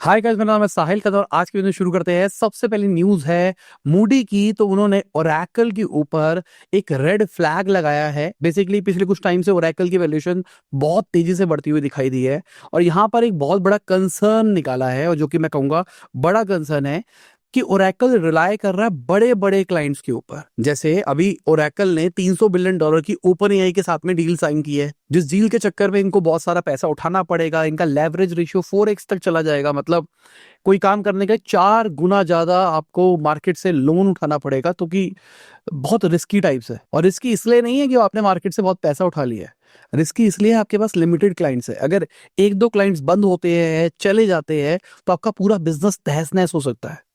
Hi guys, मेरा नाम है साहिल कदर और आज की वीडियो शुरू करते हैं। सबसे पहली न्यूज है मूडी की। तो उन्होंने ओरेकल के ऊपर एक रेड फ्लैग लगाया है। बेसिकली पिछले कुछ टाइम से ओरेकल की वैल्यूएशन बहुत तेजी से बढ़ती हुई दिखाई दी है और यहाँ पर एक बहुत बड़ा कंसर्न निकाला है, और जो कि मैं कहूंगा बड़ा कंसर्न है कि ओरेकल रिलाय कर रहा है बड़े बड़े क्लाइंट्स के ऊपर। जैसे अभी ओरेकल ने $300 बिलियन की ओपन एआई के साथ में डील साइन की है, जिस डील के चक्कर में इनको बहुत सारा पैसा उठाना पड़ेगा। इनका लेवरेज रेशियो 4x तक चला जाएगा। मतलब कोई काम करने के 4 गुना ज्यादा आपको मार्केट से लोन उठाना पड़ेगा, तो कि बहुत रिस्की टाइप्स है। और रिस्की इसलिए नहीं है कि आपने मार्केट से बहुत पैसा उठा लिया है, रिस्की इसलिए आपके पास लिमिटेड क्लाइंट्स है। अगर एक दो क्लाइंट्स बंद होते हैं, चले जाते हैं, तो आपका पूरा बिजनेस तहस नहस हो सकता है।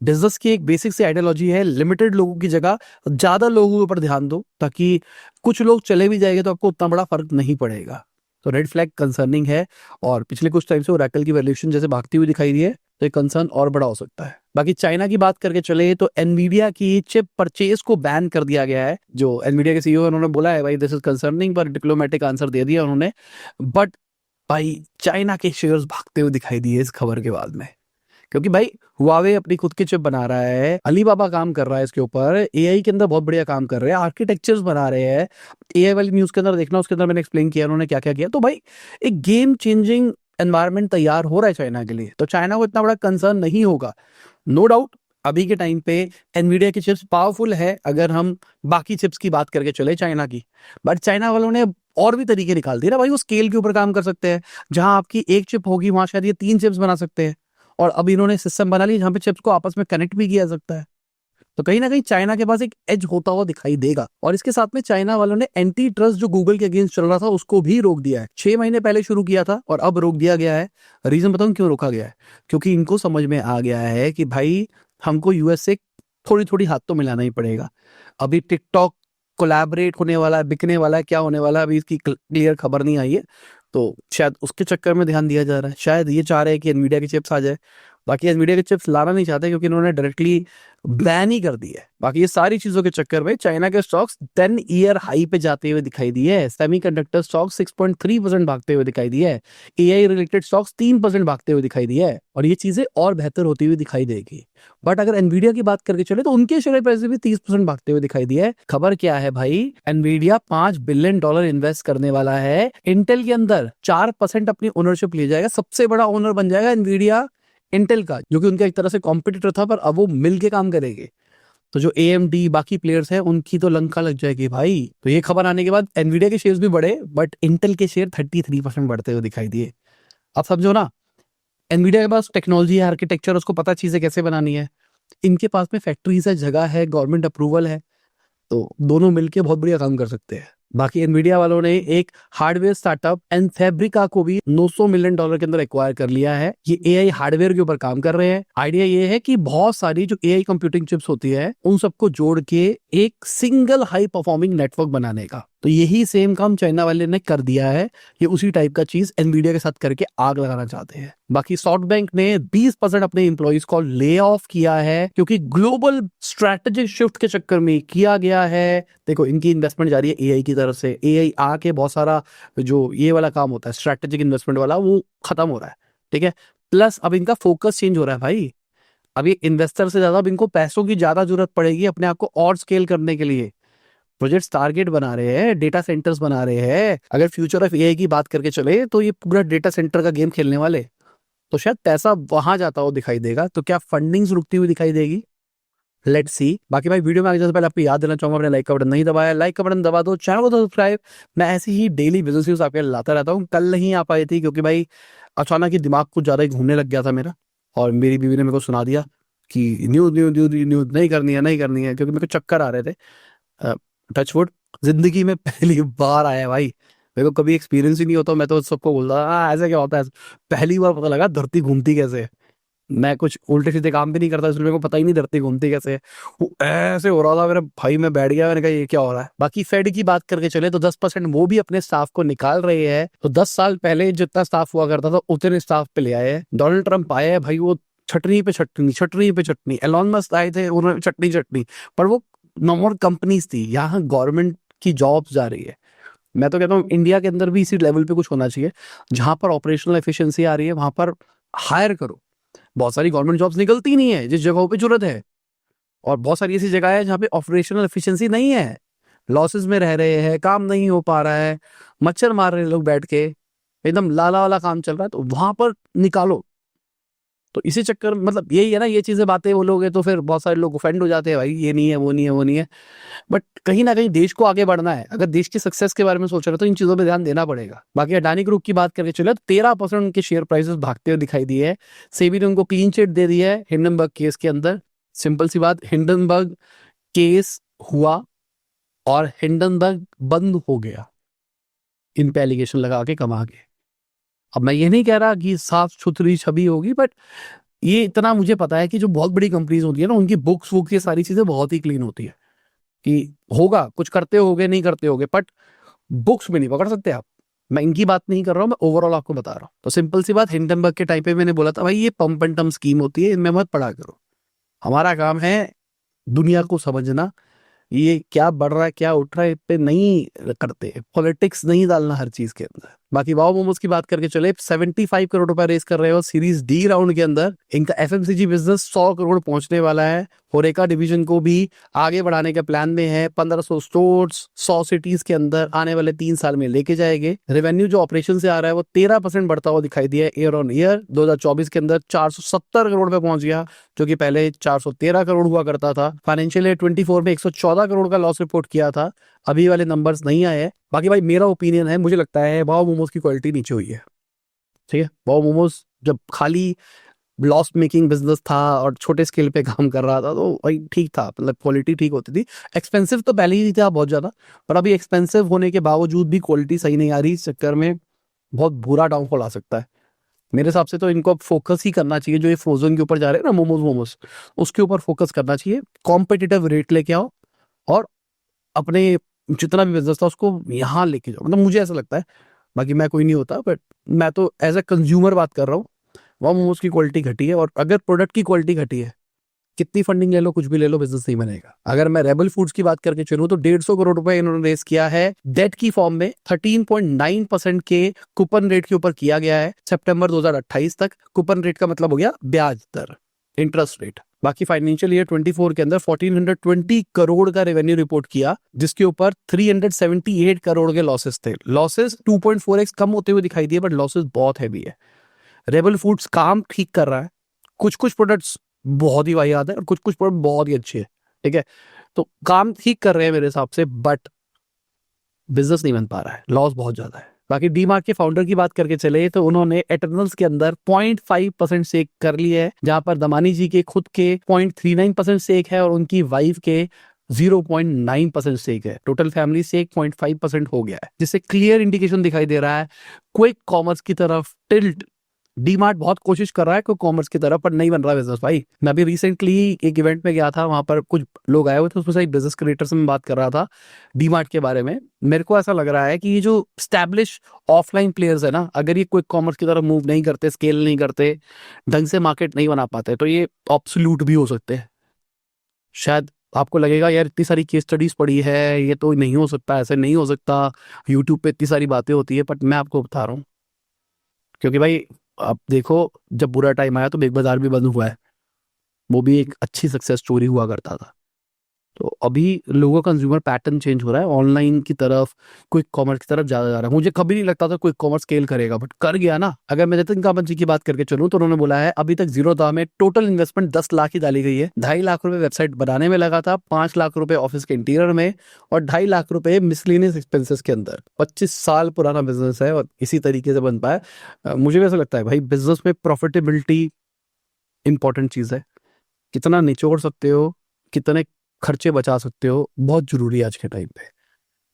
बिजनेस की एक बेसिक सी आइडियोलॉजी है, लिमिटेड लोगों की जगह ज्यादा लोगों के ऊपर ध्यान दो, ताकि कुछ लोग चले भी जाएंगे तो आपको उतना बड़ा फर्क नहीं पड़ेगा। तो रेड फ्लैग कंसर्निंग है, और पिछले कुछ टाइम से ओरेकल की वैल्यूएशन जैसे भागती हुई दिखाई दी है, तो ये कंसर्न और बड़ा हो सकता है। बाकी चाइना की बात करके चले तो एनवीडिया की चिप परचेज को बैन कर दिया गया है। जो एनवीडिया के सीईओ है उन्होंने बोला है भाई दिस इज कंसर्निंग, पर डिप्लोमेटिक आंसर दे दिया उन्होंने। बट भाई चाइना के शेयर्स भागते हुए दिखाई दिए इस खबर के बाद में, क्योंकि भाई हुआवे अपनी खुद की चिप बना रहा है, अलीबाबा काम कर रहा है इसके ऊपर, एआई के अंदर बहुत बढ़िया काम कर रहे हैं, आर्किटेक्चर्स बना रहे हैं। एआई वाली न्यूज के अंदर देखना, उसके अंदर मैंने एक्सप्लेन किया उन्होंने क्या क्या किया। तो भाई एक गेम चेंजिंग एनवायरनमेंट तैयार हो रहा है चाइना के लिए, तो चाइना को इतना बड़ा कंसर्न नहीं होगा। नो डाउट अभी के टाइम पे एनवीडिया की चिप्स पावरफुल है, अगर हम बाकी चिप्स की बात करके चले चाइना की। बट चाइना वालों ने और भी तरीके निकाल दिए ना भाई, वो स्केल के ऊपर काम कर सकते हैं। जहां आपकी एक चिप होगी वहां शायद ये 3 चिप्स बना सकते हैं। और अब इन्होंने सिस्टम बना लिया जहां पे चिप्स को आपस में कनेक्ट भी किया जा सकता है। तो कहीं ना कहीं चाइना के पास एक एज होता हुआ दिखाई देगा। और इसके साथ में चाइना वालों ने एंटी ट्रस्ट जो गूगल के अगेंस्ट चल रहा था उसको भी रोक दिया है। 6 महीने पहले शुरू किया था और अब रोक दिया गया है। रीजन बताऊं क्यों रोका गया है? क्योंकि इनको समझ में आ गया है कि भाई हमको यूएस से थोड़ी थोड़ी हाथ तो मिलाना ही पड़ेगा। अभी टिकटॉक कोलैबोरेट होने वाला है, बिकने वाला है, क्या होने वाला है अभी इसकी क्लियर खबर नहीं आई है। तो शायद उसके चक्कर में ध्यान दिया जा रहा है। शायद ये चाह रहे हैं कि एनवीडिया की चिप्स आ जाए। बाकी एनवीडिया के चिप्स लाना नहीं चाहते क्योंकि इन्होंने डायरेक्टली बैन ही कर दी है। बाकी ये सारी चीजों के चक्कर में चाइना के स्टॉक्स 10 ईयर हाई पे जाते हुए दिखाई दिए है। सेमीकंडक्टर स्टॉक्स 6.3% भागते हुए दिखाई दिए है। एआई रिलेटेड स्टॉक्स 3% भागते हुए दिखाई दिए है, और ये चीजें और बेहतर होती हुई दिखाई देगी। बट अगर एनवीडिया की बात करके चले तो उनके शेयर प्राइस भी 30% भागते हुए दिखाई दिया है। खबर क्या है भाई? एनवीडिया $5 बिलियन इन्वेस्ट करने वाला है इंटेल के अंदर। 4% अपनी ओनरशिप ले जाएगा, सबसे बड़ा ओनर बन जाएगा एनवीडिया इंटेल का, जो कि उनका एक तरह से कॉम्पिटिटर था, पर अब वो मिल के काम करेंगे। तो जो AMD बाकी प्लेयर्स हैं उनकी तो लंका लग जाएगी भाई। तो ये खबर आने के बाद एनवीडिया के शेयर्स भी बढ़े, बट इंटेल के शेयर 33% बढ़ते हुए दिखाई दिए। अब समझो ना, एनवीडिया के पास टेक्नोलॉजी है, आर्किटेक्चर, उसको पता चीजें कैसे बनानी है। इनके पास में फैक्ट्रीज है, जगह है, गवर्नमेंट अप्रूवल है, तो दोनों मिलके बहुत बढ़िया काम कर सकते हैं। बाकी एनवीडिया वालों ने एक हार्डवेयर स्टार्टअप एनफैब्रिका को भी $900 मिलियन के अंदर एक्वायर कर लिया है। ये एआई हार्डवेयर के ऊपर काम कर रहे हैं। आइडिया ये है कि बहुत सारी जो एआई कंप्यूटिंग चिप्स होती है उन सबको जोड़ के एक सिंगल हाई परफॉर्मिंग नेटवर्क बनाने का। तो यही सेम काम चाइना वाले ने कर दिया है। ये उसी टाइप का चीज एनवीडिया के साथ करके आग लगाना चाहते हैं। बाकी सॉफ्टबैंक ने 20% अपने एम्प्लॉइज को ले ऑफ किया है, क्योंकि ग्लोबल स्ट्रैटेजिक शिफ्ट के चक्कर में किया गया है। देखो इनकी इन्वेस्टमेंट जा रही है एआई की तरफ से। एआई आके बहुत सारा जो ये वाला काम होता है स्ट्रैटेजिक इन्वेस्टमेंट वाला, वो खत्म हो रहा है। ठीक है, प्लस अब इनका फोकस चेंज हो रहा है भाई। अभी इन्वेस्टर से ज्यादा अब इनको पैसों की ज्यादा जरूरत पड़ेगी अपने आप को और स्केल करने के लिए। प्रोजेक्ट टारगेट बना रहे हैं, डेटा सेंटर्स बना रहे हैं। अगर फ्यूचर ऑफ एआई की बात करके चले तो ये पूरा डेटा सेंटर का गेम खेलने वाले, तो शायद पैसा वहां जाता हो दिखाई देगा। तो क्या फंडिंग्स रुकती हुई दिखाई देगी? Let's see. बाकी भाई वीडियो में आगे जाने से पहले आपको याद देना चाहूंगा, अपने लाइक का बटन नहीं दबाया, लाइक का बटन दबा दो, चैनल को सब्सक्राइब। मैं ऐसे ही डेली बिजनेस न्यूज आपके लिए लाता रहता हूँ। कल नहीं आ पाई थी क्योंकि भाई अचानक ही दिमाग कुछ ज्यादा ही घूमने लग गया था मेरा, और मेरी बीवी ने मेरे को सुना दिया कि न्यूज न्यूज न्यूज न्यूज नहीं करनी है, नहीं करनी है, क्योंकि मेरे को चक्कर आ रहे थे। टचवुड जिंदगी में पहली बार आया भाई, मेरे को कभी एक्सपीरियंस ही नहीं होता। मैं तो सबको बोलता ऐसे क्या होता है, पहली बार पता लगा धरती घूमती कैसे है। मैं कुछ उल्टे सीधे काम भी नहीं करता, इसलिए मेरे को पता ही नहीं धरती घूमती कैसे है। वो ऐसे हो रहा था मेरे भाई, मैं बैठ गया, मैंने कहा ये क्या हो रहा है। बाकी फेड की बात करके चले तो 10% वो भी अपने स्टाफ को निकाल रहे हैं। तो 10 साल पहले जितना स्टाफ हुआ करता था उतने स्टाफ पे ले आए हैं। डोनाल्ड ट्रंप आए हैं भाई, वो छटनी पे छटनी, छटनी पे छटनी। एलॉन मस्क आए थे, उन्होंने चटनी चटनी, पर वो नॉर्मल कंपनीज थी। यहाँ गवर्नमेंट की जॉब्स जा रही है। मैं तो कहता हूँ इंडिया के अंदर भी इसी लेवल पे कुछ होना चाहिए, जहां पर ऑपरेशनल एफिशिएंसी आ रही है वहां पर हायर करो। बहुत सारी गवर्नमेंट जॉब्स निकलती नहीं है जिस जगहों पे जरूरत है, और बहुत सारी ऐसी जगह है जहाँ पे ऑपरेशनल एफिशिएंसी नहीं है, लॉसेस में रह रहे हैं, काम नहीं हो पा रहा है, मच्छर मार रहे हैं लोग बैठ के, एकदम लाला वाला काम चल रहा है, तो वहां पर निकालो। तो इसी चक्कर में मतलब यही है ना, ये चीजें बातें बोलोगे तो फिर बहुत सारे लोग ऑफेंड हो जाते हैं, भाई ये नहीं है, वो नहीं है, वो नहीं है। बट कहीं ना कहीं देश को आगे बढ़ना है, अगर देश की सक्सेस के बारे में सोच रहे हो तो इन चीजों पे ध्यान देना पड़ेगा। बाकी अडानी ग्रुप की बात करके चले तो 13% उनके शेयर प्राइसेस भागते हुए दिखाई दिए है। सेबी ने उनको क्लीन चिट दे दिया है हिंडनबर्ग केस के अंदर। सिंपल सी बात, हिंडनबर्ग केस हुआ और हिंडनबर्ग बंद हो गया इन पे एलिगेशन लगा के, कमा के। अब मैं ये नहीं कह रहा कि साफ सुथरी छवि होगी, बट ये इतना मुझे पता है कि जो बहुत बड़ी कंपनीज होती है ना, उनकी बुक्स वुक्स ये सारी चीजें बहुत ही क्लीन होती है। कि होगा कुछ करते होगे, नहीं करते होगे, बट बुक्स में नहीं पकड़ सकते आप। मैं इनकी बात नहीं कर रहा हूँ, मैं ओवरऑल आपको बता रहा हूँ। तो सिंपल सी बात, हिंडनबर्ग के टाइम पे मैंने बोला था भाई ये पंप एंड डंप स्कीम होती है, इनमें मत पड़ा करो। हमारा काम है दुनिया को समझना, ये क्या बढ़ रहा है क्या उठ रहा है, इस पे नहीं करते, पॉलिटिक्स नहीं डालना हर चीज के अंदर। बाकी वाओ मोमोज की बात करके चले, 75 करोड़ रुपए रेस कर रहे हो सीरीज डी राउंड के अंदर। इनका एफएमसीजी बिजनेस 100 करोड़ पहुंचने वाला है। होरेका डिवीजन को भी आगे बढ़ाने के प्लान में है। 1500 स्टोर्स 100 सिटीज के अंदर आने वाले 3 साल में लेके जाएंगे। रेवेन्यू जो ऑपरेशन से आ रहा है वो 13% बढ़ता हुआ दिखाई दिया है ईयर ऑन ईयर। 2024 के अंदर 470 करोड़ पे पहुंच गया, जो कि पहले 413 करोड़ हुआ करता था। फाइनेंशियल ईयर 24 में 114 करोड़ का लॉस रिपोर्ट किया था, अभी वाले नंबर्स नहीं आए हैं। बाकी भाई मेरा ओपिनियन है, मुझे लगता है वाओ मोमोज की क्वालिटी नीचे हुई है। ठीक है, वाओ मोमोज जब खाली लॉस मेकिंग बिजनेस था और छोटे स्केल पे काम कर रहा था तो भाई ठीक था, मतलब क्वालिटी ठीक होती थी। एक्सपेंसिव तो पहले ही था बहुत ज्यादा, पर अभी एक्सपेंसिव होने के बावजूद भी क्वालिटी सही नहीं आ रही। इस चक्कर में बहुत बुरा डाउनफॉल आ सकता है। मेरे हिसाब से तो इनको अब फोकस ही करना चाहिए, जो ये फ्रोजन के ऊपर जा रहे हैं ना मोमोज मोमोज, उसके ऊपर फोकस करना चाहिए। कॉम्पिटिटिव रेट लेके आओ और अपने जितना भी बिजनेस था उसको यहाँ लेके जाओ, मतलब मुझे ऐसा लगता है। बाकी मैं कोई नहीं होता, बट मैं तो एज ए कंज्यूमर बात कर रहा हूँ। वहाँ मोमोज की क्वालिटी घटी है, और अगर प्रोडक्ट की क्वालिटी घटी है, कितनी फंडिंग ले लो, कुछ भी ले लो, बिजनेस नहीं बनेगा। अगर मैं रेबल फूड्स की बात करके चलूं तो 150 करोड़ रुपए इन्होंने रेस किया है डेट की फॉर्म में। 13.9% के कूपन रेट के ऊपर किया गया है सितंबर 2028 तक। कूपन रेट का मतलब हो गया ब्याज दर, इंटरेस्ट रेट। बाकी फाइनेंशियल ईयर 24 के अंदर 1420 करोड़ का रेवेन्यू रिपोर्ट किया, जिसके ऊपर 378 करोड़ के लॉसेस थे। लॉसेस 2.4x कम होते हुए दिखाई दिए, बट लॉसेस बहुत हैवी है। रेबल फूड्स काम ठीक कर रहा है, कुछ कुछ प्रोडक्ट्स बहुत ही वाहियात है और कुछ कुछ प्रोडक्ट बहुत ही अच्छे हैं। ठीक है, तो काम ठीक कर रहे हैं मेरे हिसाब से, बट बिजनेस नहीं बन पा रहा है, लॉस बहुत ज्यादा है। बाकी डी मार्ट के फाउंडर की बात करके चले तो उन्होंने एटर्नल्स के अंदर 0.5% स्टेक कर लिया है, जहां पर दमानी जी के खुद के 0.39% स्टेक है और उनकी वाइफ के 0.9% स्टेक है। टोटल फैमिली से 0.5% हो गया है, जिससे क्लियर इंडिकेशन दिखाई दे रहा है क्विक कॉमर्स की तरफ टिल्ट। डी मार्ट बहुत कोशिश कर रहा है क्विक कॉमर्स की तरफ, पर नहीं बन रहा बिजनेस भाई। मैं अभी रिसेंटली एक इवेंट में गया था, वहां पर कुछ लोग आए हुए थे, उसमें से एक बिजनेस क्रिएटर से मैं बात कर रहा था डी मार्ट के बारे में। मेरे को ऐसा लग रहा है कि ये जो स्टैब्लिश ऑफलाइन प्लेयर्स है ना, अगर ये क्विक कॉमर्स की तरफ मूव नहीं करते, स्केल नहीं करते, ढंग से मार्केट नहीं बना पाते, तो ये ऑब्सोल्यूट भी हो सकते हैं। शायद आपको लगेगा यार इतनी सारी केस स्टडीज पड़ी है, ये तो नहीं हो सकता, ऐसे नहीं हो सकता, यूट्यूब पे इतनी सारी बातें होती है, बट मैं आपको बता रहा हूँ। क्योंकि भाई आप देखो, जब बुरा टाइम आया तो बिग बाजार भी बंद हुआ है, वो भी एक अच्छी सक्सेस स्टोरी हुआ करता था। तो अभी लोगों का कंज्यूमर पैटर्न चेंज हो रहा है, ऑनलाइन की तरफ, क्विक कॉमर्स की तरफ ज्यादा जा रहा है। मुझे कभी नहीं लगता था क्विक कॉमर्स स्केल करेगा, बट कर गया ना। अगर मैं जतिन कामत जी की बात करके चलूं तो उन्होंने बोला है अभी तक जीरोधा में टोटल इन्वेस्टमेंट 10 लाख ही डाली गई है। 2.5 लाख रुपए वेबसाइट बनाने में लगा था, 5 लाख रुपए ऑफिस के इंटीरियर में, और 2.5 लाख रुपए मिसलिनियस एक्सपेंसेस के अंदर। 25 साल पुराना बिजनेस है और इसी तरीके से बन पाया। मुझे भी ऐसा लगता है भाई, बिजनेस में प्रॉफिटेबिलिटी इंपॉर्टेंट चीज है। कितना निचोड़ सकते हो, कितने खर्चे बचा सकते हो, बहुत जरूरी है आज के टाइम पे।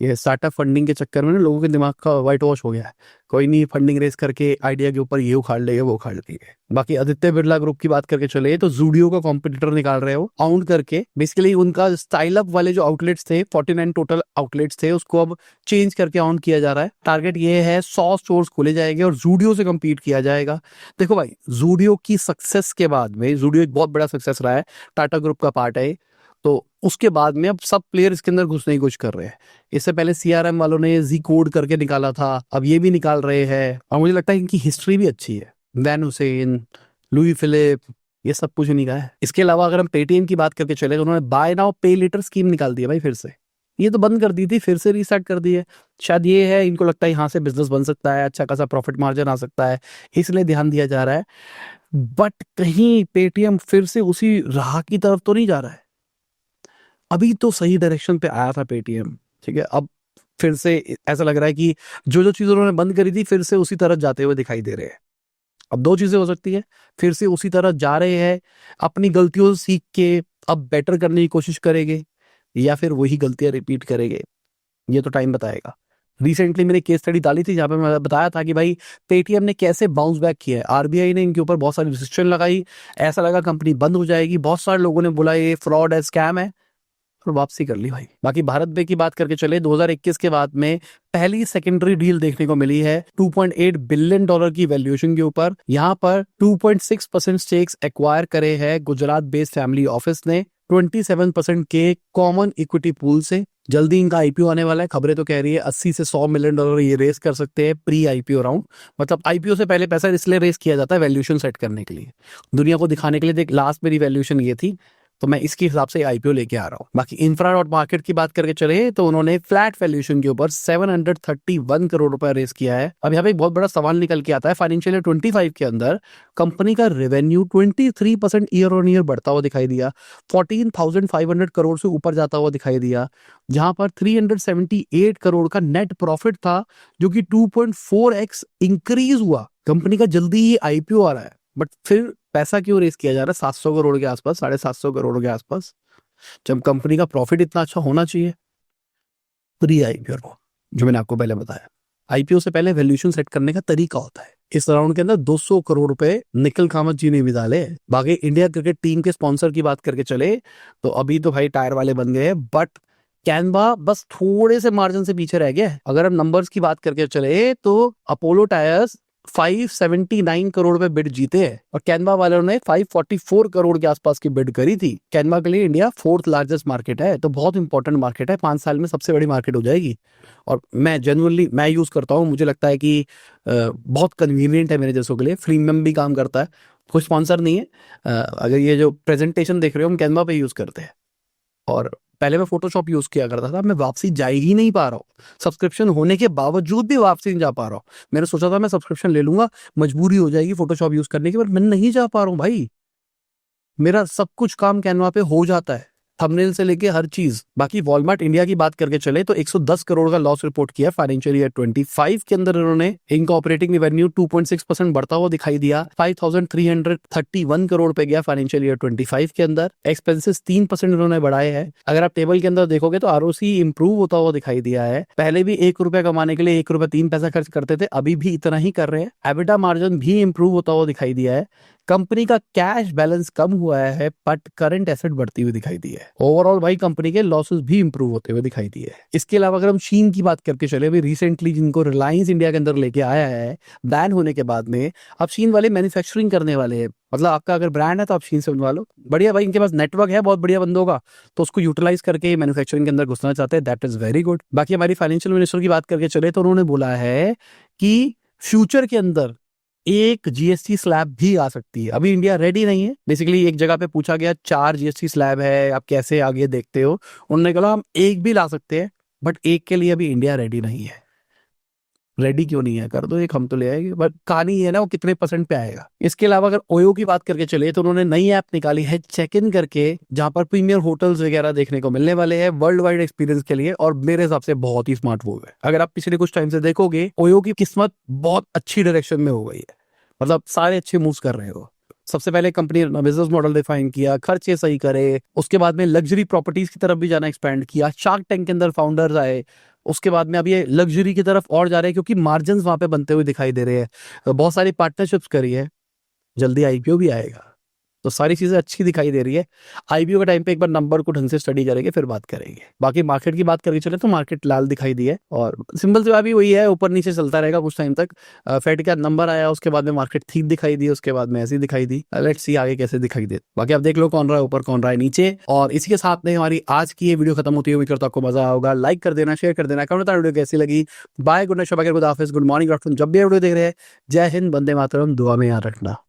ये स्टार्टअप फंडिंग के चक्कर में ना लोगों के दिमाग का व्हाइट वॉश हो गया है। कोई नहीं, फंडिंग रेस करके आइडिया के ऊपर ये उखाड़ लेंगे, वो उखाड़ लेंगे। बाकी आदित्य बिरला ग्रुप की बात करके चले तो जूडियो का कॉम्पिटिटर निकाल रहे हो आउट करके। बेसिकली उनका स्टाइल अप वाले जो आउटलेट्स थे, 49 टोटल आउटलेट्स थे, उसको अब चेंज करके आउट किया जा रहा है। टारगेट ये है 100 स्टोर्स खोले जाएंगे और जूडियो से कम्पीट किया जाएगा। देखो भाई, जूडियो की सक्सेस के बाद में, जूडियो एक बहुत बड़ा सक्सेस रहा है, टाटा ग्रुप का पार्ट है, तो उसके बाद में अब सब प्लेयर इसके अंदर घुसने की कोशिश कर रहे हैं। इससे पहले सीआरएम वालों ने जी कोड करके निकाला था, अब ये भी निकाल रहे हैं, और मुझे लगता है इनकी हिस्ट्री भी अच्छी है। वैन हुसैन, लुई फिलिप, ये सब कुछ नहीं कहा है। इसके अलावा अगर हम पेटीएम की बात करके चले तो उन्होंने बाय नाउ पे लेटर स्कीम निकाल दी है भाई फिर से। ये तो बंद कर दी थी, फिर से रीस्टार्ट कर दी है। शायद ये है, इनको लगता है यहाँ से बिजनेस बन सकता है, अच्छा खासा प्रॉफिट मार्जिन आ सकता है, इसलिए ध्यान दिया जा रहा है। बट कहीं पेटीएम फिर से उसी राह की तरफ तो नहीं जा रहा है। अभी तो सही डायरेक्शन पे आया था पेटीएम, ठीक है। अब फिर से ऐसा लग रहा है कि जो जो चीज उन्होंने बंद करी थी फिर से उसी तरफ जाते हुए दिखाई दे रहे हैं। अब दो चीजें हो सकती है, फिर से उसी तरह जा रहे हैं, अपनी गलतियों से सीख के अब बेटर करने की कोशिश करेंगे, या फिर वही गलतियां रिपीट करेंगे, ये तो टाइम बताएगा। रिसेंटली मैंने केस स्टडी डाली थी जहां पे मैं बताया था कि भाई पेटीएम ने कैसे बाउंस बैक किया है। आरबीआई ने इनके ऊपर बहुत सारी रिस्ट्रिक्शन लगाई, ऐसा लगा कंपनी बंद हो जाएगी, बहुत सारे लोगों ने बोला ये फ्रॉड है, स्कैम है, और वापसी कर ली भाई। बाकी भारत पे की बात करके चले, 2021 के बाद में पहली सेकेंडरी डील देखने को मिली है 2.8 बिलियन डॉलर की वैल्यूएशन के ऊपर। यहाँ पर 2.6% स्टेक्स एक्वायर करे हैं गुजरात बेस्ड फैमिली ऑफिस ने 27% के कॉमन इक्विटी पूल से। जल्दी इनका आईपीओ आने वाला है, खबरें तो कह रही है 80 से 100 मिलियन डॉलर ये रेस कर सकते हैं प्री आईपीओ राउंड। मतलब आईपीओ से पहले पैसा इसलिए रेस किया जाता है वैल्यूएशन सेट करने के लिए, दुनिया को दिखाने के लिए। देख लास्ट मेरी वैल्यूएशन ये थी, तो मैं इसके हिसाब से आईपीओ लेके आ रहा हूँ। बाकी इंफ्रा डॉट मार्केट की बात करके चले तो उन्होंने फ्लैट वैल्यूएशन के ऊपर 731 करोड़ रुपए रेस किया है। अब यहाँ पे एक बहुत बड़ा सवाल निकल के आता है, फाइनेंशियल ईयर 25 के अंदर कंपनी का रेवेन्यू 23% ईयर ऑन ईयर बढ़ता हुआ दिखाई दिया, 14,500 करोड़ से ऊपर जाता हुआ दिखाई दिया, जहां पर 378 करोड़ का नेट प्रॉफिट था, जो कि 2.4x इंक्रीज हुआ। कंपनी का जल्दी ही आईपीओ आ रहा है, बट फिर पैसा क्यों रेस किया जा रहा है 700 करोड़ के आसपास, 750 करोड़ के आसपास, जब कंपनी का प्रॉफिट इतना अच्छा होना चाहिए। प्री आईपीओ जो मैंने आपको पहले बताया, आईपीओ से पहले वैल्यूएशन सेट करने का तरीका होता है। इस राउंड के अंदर 200 करोड़ रुपए निखिल कामत जी ने भी डाले। बाकी इंडिया क्रिकेट टीम के स्पॉन्सर की बात करके चले तो अभी तो भाई टायर वाले बन गए हैं, बट कैनवा बस थोड़े से मार्जिन से पीछे रह गया है। अगर हम नंबर्स की बात करके चले तो अपोलो टायर्स 579 करोड़ पे बिड जीते हैं और कैनवा वालों ने 544 करोड़ के आसपास की बिड करी थी। कैनवा के लिए इंडिया 4th लार्जेस्ट मार्केट है, तो बहुत इंपॉर्टेंट मार्केट है, 5 साल में सबसे बड़ी मार्केट हो जाएगी। और मैं जेन्युइनली मैं यूज करता हूँ, मुझे लगता है कि बहुत कन्वीनियंट है मेरे जैसों के लिए, फ्रीमियम भी काम करता है। कोई स्पॉन्सर नहीं है, अगर ये जो प्रेजेंटेशन देख रहे हो हम कैनवा पे यूज करते हैं। और पहले मैं फोटोशॉप यूज किया करता था, मैं वापसी जा ही नहीं पा रहा हूँ, सब्सक्रिप्शन होने के बावजूद भी वापसी नहीं जा पा रहा हूँ। मैंने सोचा था मैं सब्सक्रिप्शन ले लूंगा, मजबूरी हो जाएगी फोटोशॉप यूज करने की, पर मैं नहीं जा पा रहा हूँ भाई। मेरा सब कुछ काम कैनवा पे हो जाता है, थंबनेल से लेके हर चीज। बाकी वॉलमार्ट इंडिया की बात करके चले तो 110 करोड़ का लॉस रिपोर्ट किया फाइनेंशियल ईयर 25 के अंदर। इन्होंने इनका ऑपरेटिंग रेवेन्यू 2.6% बढ़ता हुआ दिखाई दिया, 5,331 करोड़ पे गया फाइनेंशियल ईयर 25 के अंदर। एक्सपेंसेस 3% इन्होंने बढ़ाए हैं। अगर आप टेबल के अंदर देखोगे तो आरओसी इंप्रूव होता हुआ दिखाई दिया है। पहले भी 1 रुपया कमाने के लिए 1 रुपया 3 पैसा खर्च करते थे, अभी भी इतना ही कर रहे हैं। एबिटा मार्जिन भी इंप्रूव होता हुआ दिखाई दिया है। कंपनी का कैश बैलेंस कम हुआ है, बट करंट एसेट बढ़ती हुई दिखाई दी है। ओवरऑल भाई कंपनी के लॉसेस भी इंप्रूव होते हुए दिखाई दिए। इसके अलावा अगर हम शीन की बात करके चले, अभी रिसेंटली जिनको रिलायंस इंडिया के अंदर लेके आया है बैन होने के बाद में, अब शीन वाले मैन्युफैक्चरिंग करने वाले हैं। मतलब आपका अगर ब्रांड है तो आप शीन से बनवा लो, बढ़िया भाई। इनके पास नेटवर्क है बहुत बढ़िया बंदों का, तो उसको यूटिलाइज करके मैन्युफैक्चरिंग के अंदर घुसना चाहते हैं, दैट इज वेरी गुड। बाकी हमारी फाइनेंशियल मिनिस्टर की बात करके चले तो उन्होंने बोला है कि फ्यूचर के अंदर एक जीएसटी स्लैब भी आ सकती है। अभी इंडिया रेडी नहीं है। बेसिकली एक जगह पे पूछा गया 4 जीएसटी स्लैब है, आप कैसे आगे देखते हो, उन्होंने कहा हम एक भी ला सकते हैं, बट एक के लिए अभी इंडिया रेडी नहीं है। रेडी क्यों नहीं है, कर दो एक, हम तो ले आएंगे, बट कहानी है ना वो कितने परसेंट पे आएगा। इसके अलावा अगर ओयो की बात करके चले तो उन्होंने नई ऐप निकाली है चेक इन करके, जहां पर प्रीमियर होटल्स वगैरह देखने को मिलने वाले हैं वर्ल्ड वाइड एक्सपीरियंस के लिए, और मेरे हिसाब से बहुत ही स्मार्ट मूव है। अगर आप पिछले कुछ टाइम से देखोगे ओयो की किस्मत बहुत अच्छी डायरेक्शन में हो गई है, मतलब सारे अच्छे मूव्स कर रहे हो। सबसे पहले कंपनी ने बिजनेस मॉडल डिफाइन किया, खर्चे सही करे, उसके बाद में लग्जरी प्रॉपर्टीज की तरफ भी जाना एक्सपेंड किया, शार्क टैंक के अंदर फाउंडर्स आए, उसके बाद में अब ये लग्जरी की तरफ और जा रहे हैं क्योंकि मार्जिन वहां पे बनते हुए दिखाई दे रहे हैं। बहुत सारी पार्टनरशिप्स करी है, जल्दी आईपीओ भी आएगा, तो तो सारी चीजें अच्छी दिखाई दे रही है। आईपीओ के टाइम पे एक बार नंबर को ढंग से स्टडी करेंगे फिर बात करेंगे। बाकी मार्केट की बात करके चले तो मार्केट लाल दिखाई दी है और सिंपल सी बात भी वही है, ऊपर नीचे चलता रहेगा कुछ टाइम तक। फेड का नंबर आया, उसके बाद में मार्केट ठीक दिखाई दी, उसके बाद में ऐसी दिखाई दी। लेट्स सी आगे कैसे दिखाई दे। बाकी आप देख लो कौन रहा है ऊपर, कौन रहा है नीचे। और इसी के साथ में हमारी आज की ये वीडियो खत्म होती है। उम्मीद करता हूं आपको मजा होगा। लाइक कर देना, शेयर कर देना, कमेंट बताना वीडियो कैसी लगी। Bye, good night, Shaba, good हाफिज, गुड मॉर्निंग, गुड आफ्टरनून, जब भी वीडियो देख रहे हैं। जय हिंद, वंदे मातरम, दुआ में याद रखना।